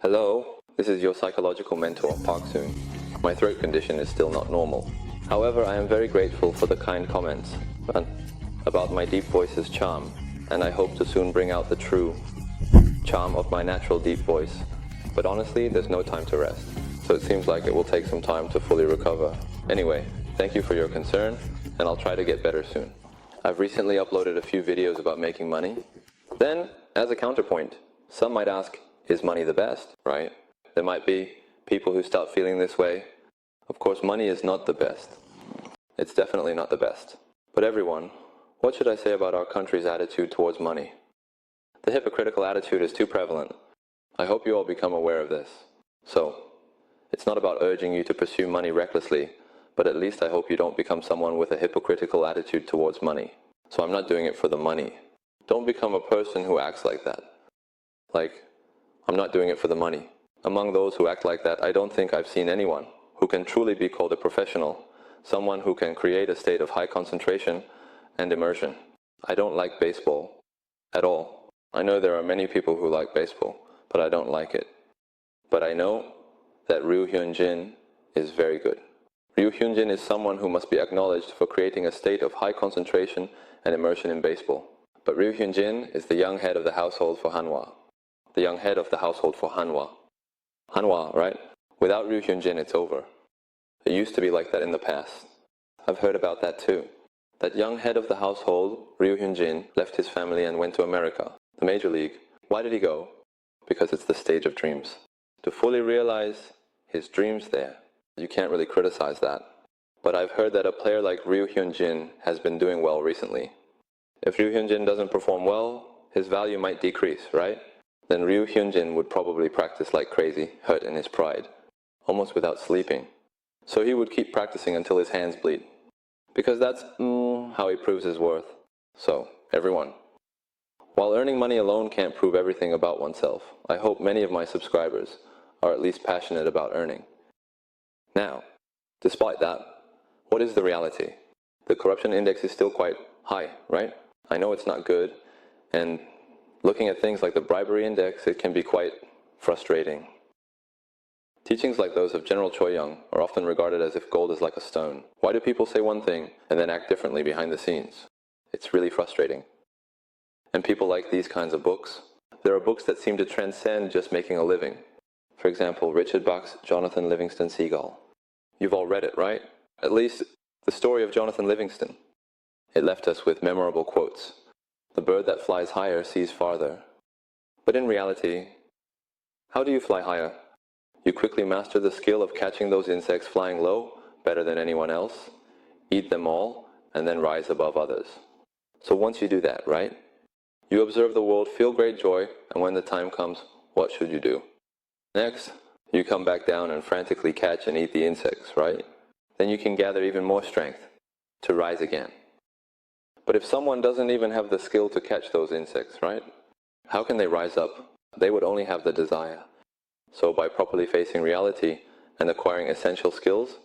Hello, this is your psychological mentor, Park Seni. My throat condition is still not normal. However, I am very grateful for the kind comments about my deep voice's charm, and I hope to soon bring out the true charm of my natural deep voice. But honestly, there's no time to rest, so it seems like it will take some time to fully recover. Anyway, thank you for your concern, and I'll try to get better soon. I've recently uploaded a few videos about making money. Then, as a counterpoint, some might ask, is money the best, right? There might be people who start feeling this way. Of course, money is not the best. It's definitely not the best. But everyone, what should I say about our country's attitude towards money? The hypocritical attitude is too prevalent. I hope you all become aware of this. So, it's not about urging you to pursue money recklessly, but at least I hope you don't become someone with a hypocritical attitude towards money. So I'm not doing it for the money. Don't become a person who acts like that. I'm not doing it for the money. Among those who act like that, I don't think I've seen anyone who can truly be called a professional, someone who can create a state of high concentration and immersion. I don't like baseball at all. I know there are many people who like baseball, but I don't like it. But I know that Ryu Hyun-jin is very good. Ryu Hyun-jin is someone who must be acknowledged for creating a state of high concentration and immersion in baseball. But Ryu Hyun-jin is the young head of the household for Hanwha. The young head of the household for Hanwha. Hanwha, right? Without Ryu Hyun-jin, it's over. It used to be like that in the past. I've heard about that too. That young head of the household, Ryu Hyun-jin, left his family and went to America, the major league. Why did he go? Because it's the stage of dreams. To fully realize his dreams there, you can't really criticize that. But I've heard that a player like Ryu Hyun-jin has been doing well recently. If Ryu Hyun-jin doesn't perform well, his value might decrease, right? Then Ryu Hyun-jin would probably practice like crazy, hurt in his pride, almost without sleeping. So he would keep practicing until his hands bleed. Because that's how he proves his worth. So, everyone, while earning money alone can't prove everything about oneself, I hope many of my subscribers are at least passionate about earning. Now, despite that, what is the reality? The corruption index is still quite high, right? I know it's not good, and looking at things like the bribery index, it can be quite frustrating. Teachings like those of General Choi Young are often regarded as if gold is like a stone. Why do people say one thing and then act differently behind the scenes? It's really frustrating. And people like these kinds of books. There are books that seem to transcend just making a living. For example, Richard Bach's Jonathan Livingston Seagull. You've all read it, right? At least the story of Jonathan Livingston. It left us with memorable quotes. The bird that flies higher sees farther. But in reality, how do you fly higher? You quickly master the skill of catching those insects flying low better than anyone else, eat them all, and then rise above others. So once you do that, right? You observe the world, feel great joy, and when the time comes, what should you do? Next, you come back down and frantically catch and eat the insects, right? Then you can gather even more strength to rise again. But if someone doesn't even have the skill to catch those insects, right? How can they rise up? They would only have the desire. So by properly facing reality and acquiring essential skills,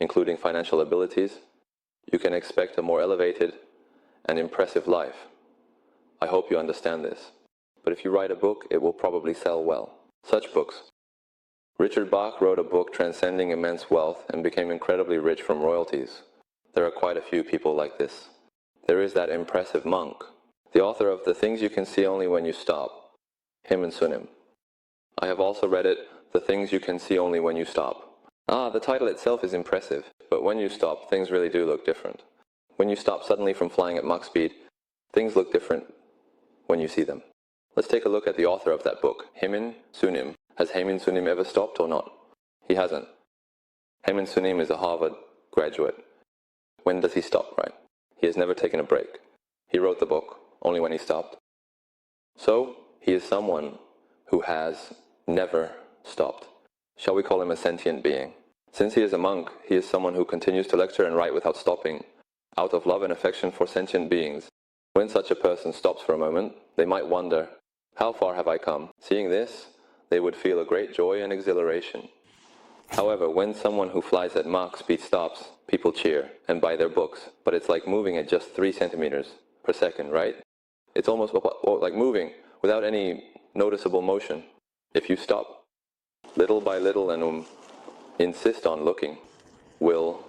including financial abilities, you can expect a more elevated and impressive life. I hope you understand this. But if you write a book, it will probably sell well. Such books. Richard Bach wrote a book transcending immense wealth and became incredibly rich from royalties. There are quite a few people like this. There is that impressive monk, the author of The Things You Can See Only When You Stop, him and Sunim. I have also read it, The Things You Can See Only When You Stop. The title itself is impressive, but when you stop, things really do look different. When you stop suddenly from flying at Mach speed, things look different when you see them. Let's take a look at the author of that book, Haemin Sunim. Has Haemin Sunim ever stopped or not? He hasn't. Haemin Sunim is a Harvard graduate. When does he stop, right? He has never taken a break. He wrote the book only when he stopped. So, he is someone who has never stopped. Shall we call him a sentient being? Since he is a monk, he is someone who continues to lecture and write without stopping, out of love and affection for sentient beings. When such a person stops for a moment, they might wonder, how far have I come? Seeing this, they would feel a great joy and exhilaration. However, when someone who flies at Mach speed stops, people cheer and buy their books. But it's like moving at just 3 centimeters per second, right? It's almost like moving without any noticeable motion. If you stop little by little and insist on looking, will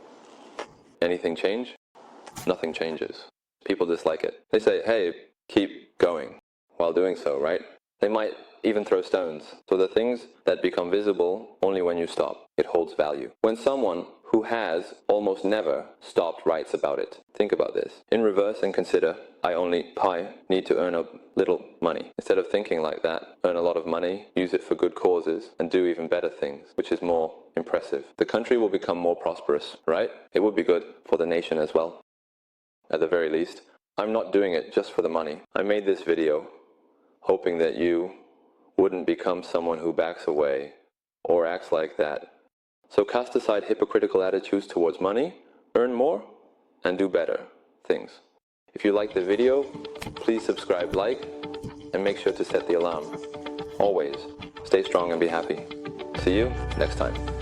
anything change? Nothing changes. People dislike it. They say, hey, keep going while doing so, right? They might even throw stones. So the things that become visible only when you stop, it holds value. When someone who has almost never stopped writes about it, think about this. In reverse and consider, I only need to earn a little money. Instead of thinking like that, earn a lot of money, use it for good causes, and do even better things, which is more impressive. The country will become more prosperous, right? It would be good for the nation as well. At the very least, I'm not doing it just for the money. I made this video hoping that you wouldn't become someone who backs away or acts like that. So cast aside hypocritical attitudes towards money, earn more, and do better things. If you like the video, please subscribe, like, and make sure to set the alarm. Always, stay strong and be happy. See you next time.